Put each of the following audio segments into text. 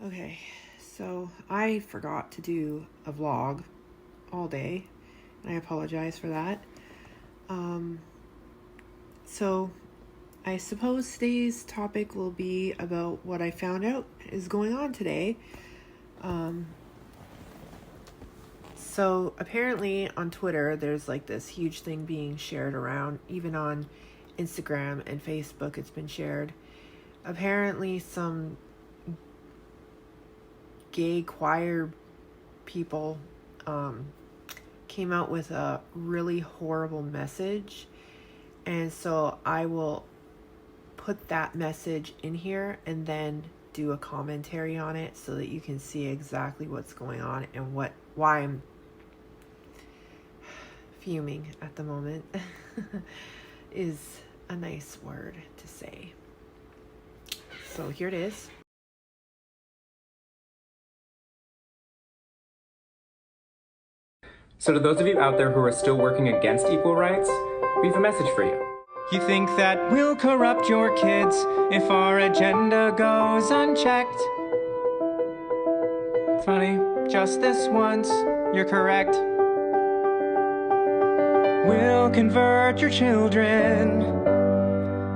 Okay, so I forgot to do a vlog all day, and I apologize for that. So I suppose today's topic will be about what I found out is going on today. So apparently on Twitter, there's like this huge thing being shared around, even on Instagram and Facebook, it's been shared. Apparently some gay choir people came out with a really horrible message, and so I will put that message in here and then do a commentary on it so that you can see exactly what's going on and why I'm fuming at the moment is a nice word to say. So here it is. So to those of you out there who are still working against equal rights, we have a message for you. You think that we'll corrupt your kids if our agenda goes unchecked? Funny, just this once, you're correct. We'll convert your children.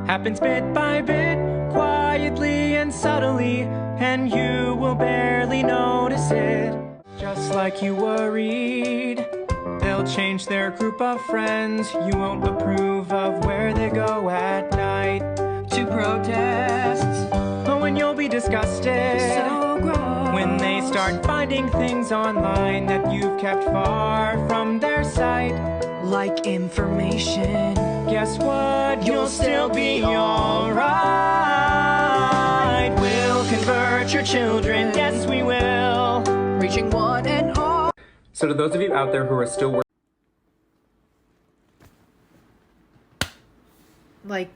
Happens bit by bit, quietly and subtly, and you will barely notice it. Just like you worried, they'll change their group of friends. You won't approve of where they go at night to protests. Oh, and you'll be disgusted so gross when they start finding things online that you've kept far from their sight, like information. Guess what? You'll still be alright. We'll convert your children, yes we will, reaching one and all. So to those of you out there who are still working, Like,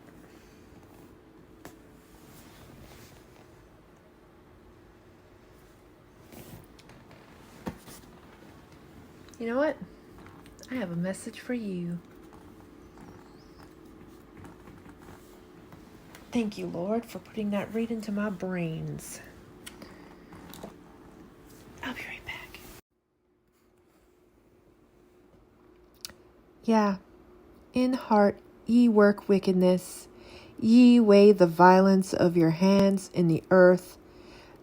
you know what? I have a message for you. Thank you, Lord, for putting that right into my brains. I'll be right back. Yeah, in heart ye work wickedness, ye weigh the violence of your hands in the earth.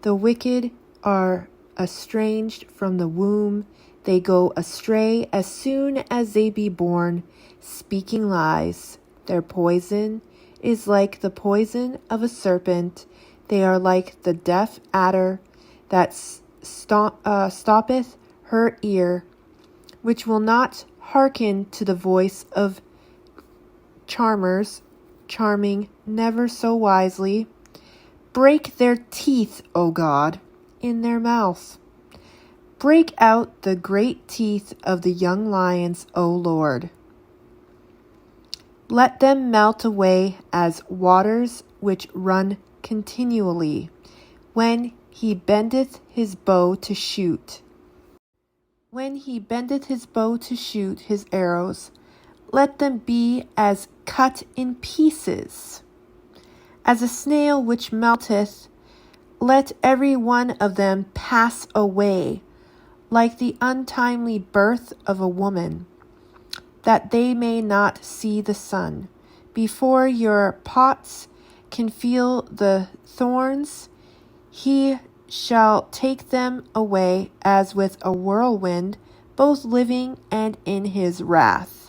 The wicked are estranged from the womb, they go astray as soon as they be born, speaking lies. Their poison is like the poison of a serpent, they are like the deaf adder that stoppeth her ear, which will not hearken to the voice of charmers, charming never so wisely. Break their teeth, O God, in their mouth. Break out the great teeth of the young lions, O Lord. Let them melt away as waters which run continually, when he bendeth his bow to shoot. When he bendeth his bow to shoot his arrows, let them be as cut in pieces. As a snail which melteth, let every one of them pass away, like the untimely birth of a woman, that they may not see the sun. Before your pots can feel the thorns, he shall take them away as with a whirlwind, both living and in his wrath.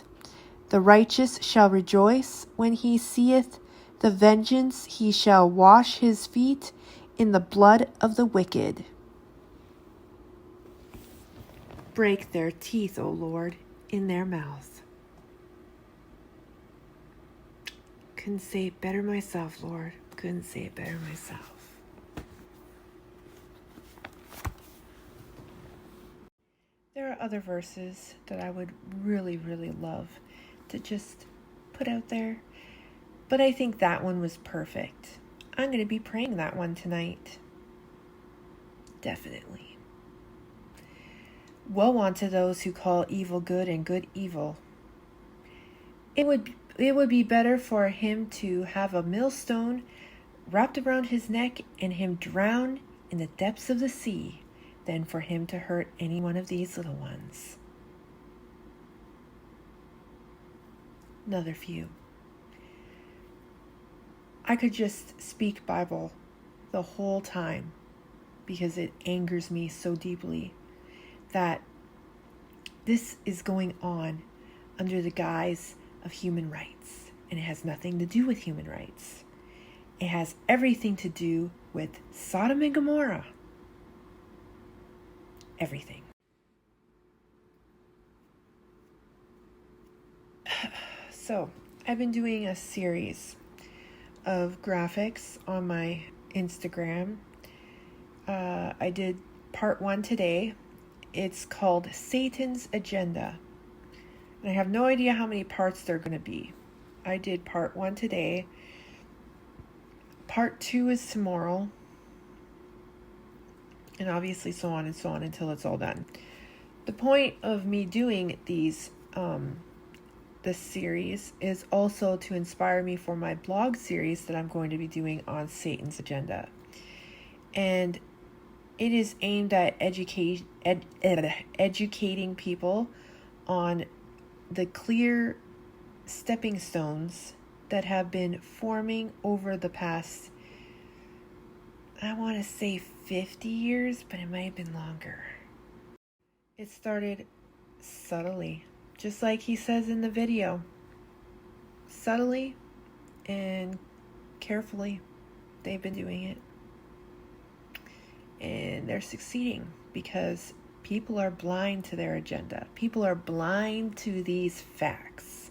The righteous shall rejoice when he seeth the vengeance, he shall wash his feet in the blood of the wicked. Break their teeth, O Lord, in their mouth. Couldn't say it better myself, Lord. Couldn't say it better myself. There are other verses that I would really, really love to just put out there, but I think that one was perfect. I'm going to be praying that one tonight. Definitely. Woe unto those who call evil good and good evil. It would be better for him to have a millstone wrapped around his neck and him drown in the depths of the sea than for him to hurt any one of these little ones. Another few. I could just speak Bible the whole time because it angers me so deeply that this is going on under the guise of human rights, and it has nothing to do with human rights. It has everything to do with Sodom and Gomorrah. Everything. So, I've been doing a series of graphics on my Instagram. I did part 1 today. It's called Satan's Agenda. And I have no idea how many parts there are going to be. I did part 1 today. Part 2 is tomorrow. And obviously so on and so on until it's all done. The point of me doing these, this series is also to inspire me for my blog series that I'm going to be doing on Satan's Agenda. And it is aimed at educating people on the clear stepping stones that have been forming over the past, I want to say 50 years, but it might have been longer. It started subtly, just like he says in the video. Subtly and carefully, they've been doing it. And they're succeeding because people are blind to their agenda. People are blind to these facts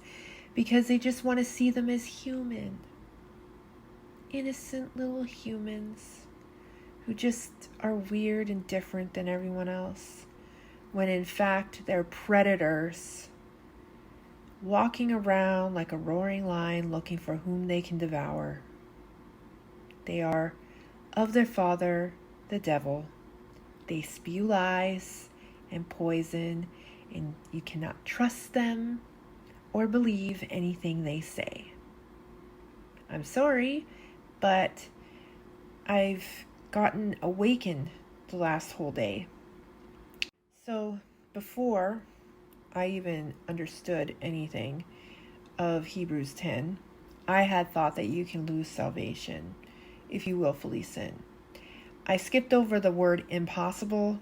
because they just want to see them as human. Innocent little humans who just are weird and different than everyone else, when in fact they're predators walking around like a roaring lion looking for whom they can devour. They are of their father, the devil. They spew lies and poison, and you cannot trust them or believe anything they say. I'm sorry, but I've gotten awakened the last whole day. So before I even understood anything of Hebrews 10, I had thought that you can lose salvation if you willfully sin. I skipped over the word impossible,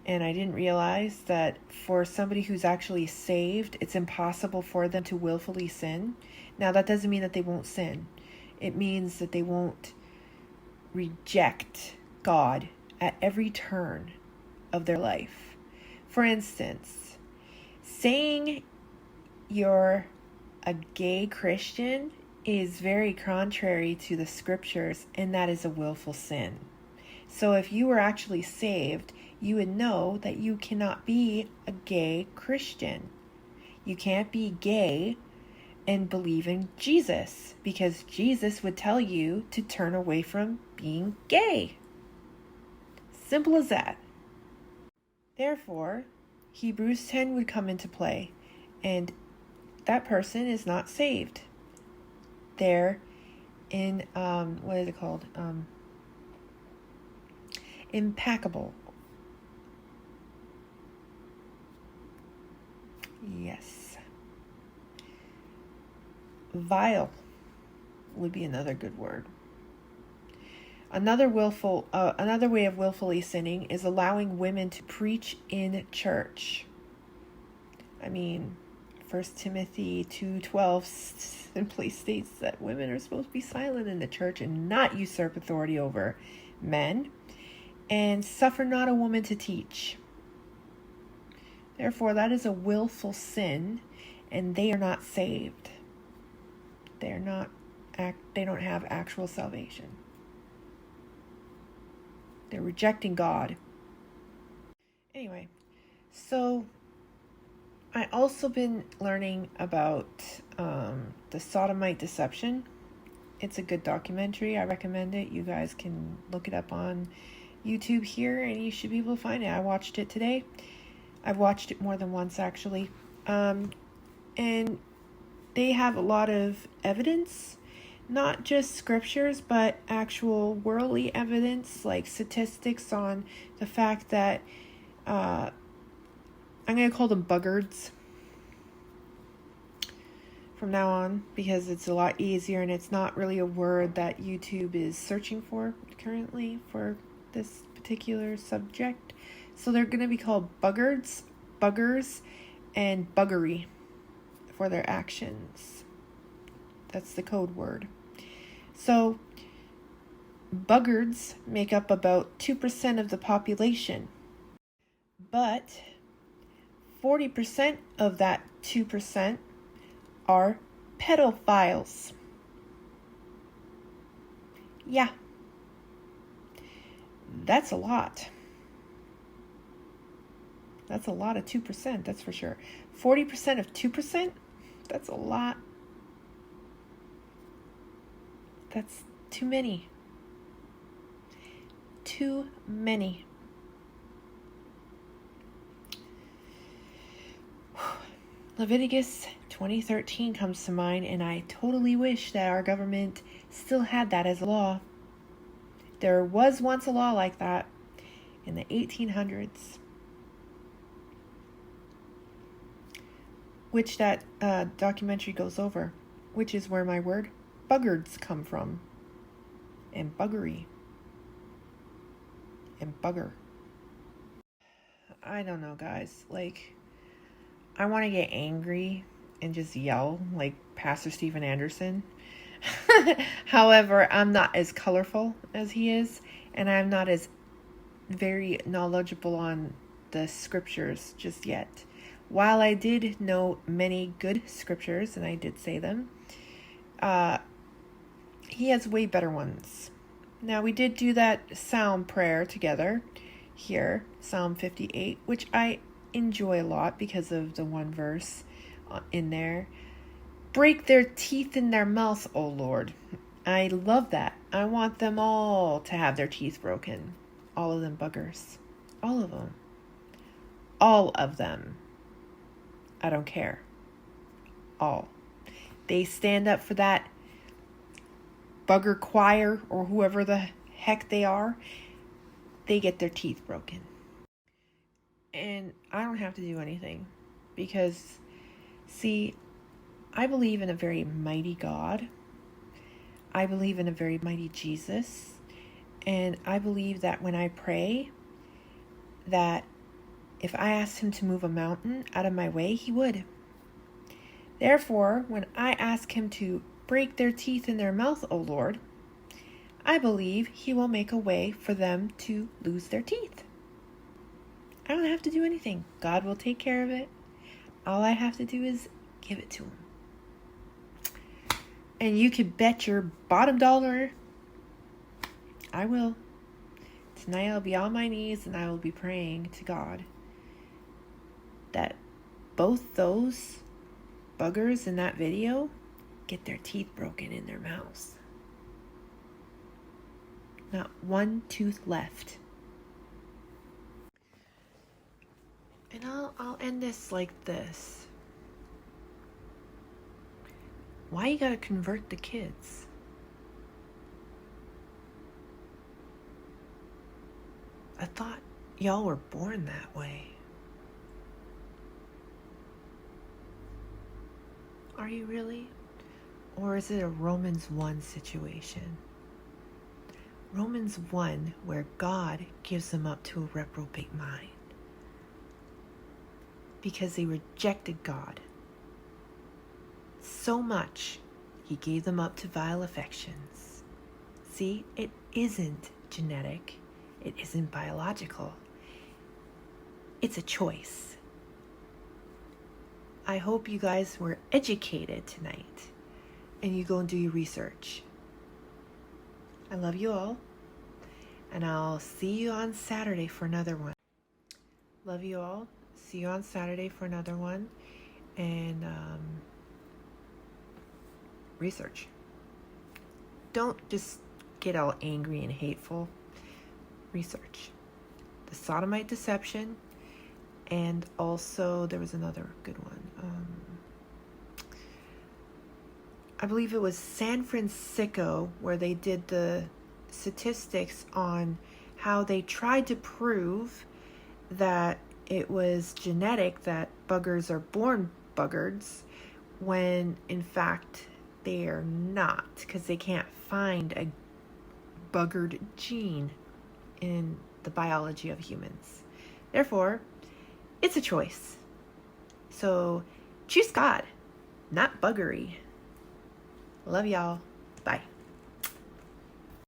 and I didn't realize that for somebody who's actually saved, it's impossible for them to willfully sin. Now, that doesn't mean that they won't sin. It means that they won't reject God at every turn of their life. For instance, saying you're a gay Christian is very contrary to the scriptures, and that is a willful sin. So if you were actually saved, you would know that you cannot be a gay Christian. You can't be gay and believe in Jesus, because Jesus would tell you to turn away from being gay. Simple as that. Therefore, Hebrews 10 would come into play, and that person is not saved. They're in, what is it called? Impeccable. Yes. Vile would be another good word. Another way of willfully sinning is allowing women to preach in church. I mean, 1 Timothy 2:12 simply states that women are supposed to be silent in the church and not usurp authority over men, and suffer not a woman to teach. Therefore, that is a willful sin, and they are not saved. They don't have actual salvation. They're rejecting God. Anyway, so I also been learning about the sodomite deception. It's a good documentary. I recommend it. You guys can look it up on YouTube here, and you should be able to find it. I watched it today. I've watched it more than once, actually. And they have a lot of evidence not just scriptures, but actual worldly evidence, like statistics on the fact that I'm going to call them buggards from now on, because it's a lot easier and it's not really a word that YouTube is searching for currently for this particular subject. So they're going to be called buggards, buggers, and buggery for their actions. That's the code word. So buggards make up about 2% of the population, but 40% of that 2% are pedophiles. Yeah, that's a lot. That's a lot of 2%, that's for sure. 40% of 2%? That's a lot. That's too many. Too many. Leviticus 20:13 comes to mind, and I totally wish that our government still had that as a law. There was once a law like that in the 1800s, which that documentary goes over, which is where my word buggards come from, and buggery, and bugger. I don't know, guys. Like, I want to get angry and just yell like Pastor Steven Anderson. However, I'm not as colorful as he is, and I'm not as very knowledgeable on the scriptures just yet. While I did know many good scriptures, and I did say them, he has way better ones. Now, we did do that psalm prayer together here, Psalm 58, which I enjoy a lot because of the one verse in there. Break their teeth in their mouth, O Lord. I love that. I want them all to have their teeth broken. All of them buggers. All of them. All of them. I don't care. All. They stand up for that bugger choir or whoever the heck they are. They get their teeth broken. And I don't have to do anything because, see, I believe in a very mighty God. I believe in a very mighty Jesus. And I believe that when I pray, that if I asked him to move a mountain out of my way, he would. Therefore, when I ask him to break their teeth in their mouth, O Lord, I believe he will make a way for them to lose their teeth. I don't have to do anything. God will take care of it. All I have to do is give it to him. And you could bet your bottom dollar I will. Tonight I'll be on my knees and I will be praying to God that both those buggers in that video get their teeth broken in their mouths. Not one tooth left. And I'll end this like this. Why you gotta convert the kids? I thought y'all were born that way. Are you really? Or is it a Romans 1 situation? Romans 1, where God gives them up to a reprobate mind. Because they rejected God so much, he gave them up to vile affections. See, it isn't genetic. It isn't biological. It's a choice. I hope you guys were educated tonight and you go and do your research. I love you all, and I'll see you on Saturday for another one. Love you all. See you on Saturday for another one. And research. Don't just get all angry and hateful. Research. The sodomite deception, and also there was another good one. I believe it was San Francisco, where they did the statistics on how they tried to prove that it was genetic, that buggers are born buggards, when in fact they are not, because they can't find a buggard gene in the biology of humans. Therefore, it's a choice. So choose God, not buggery. Love y'all. Bye.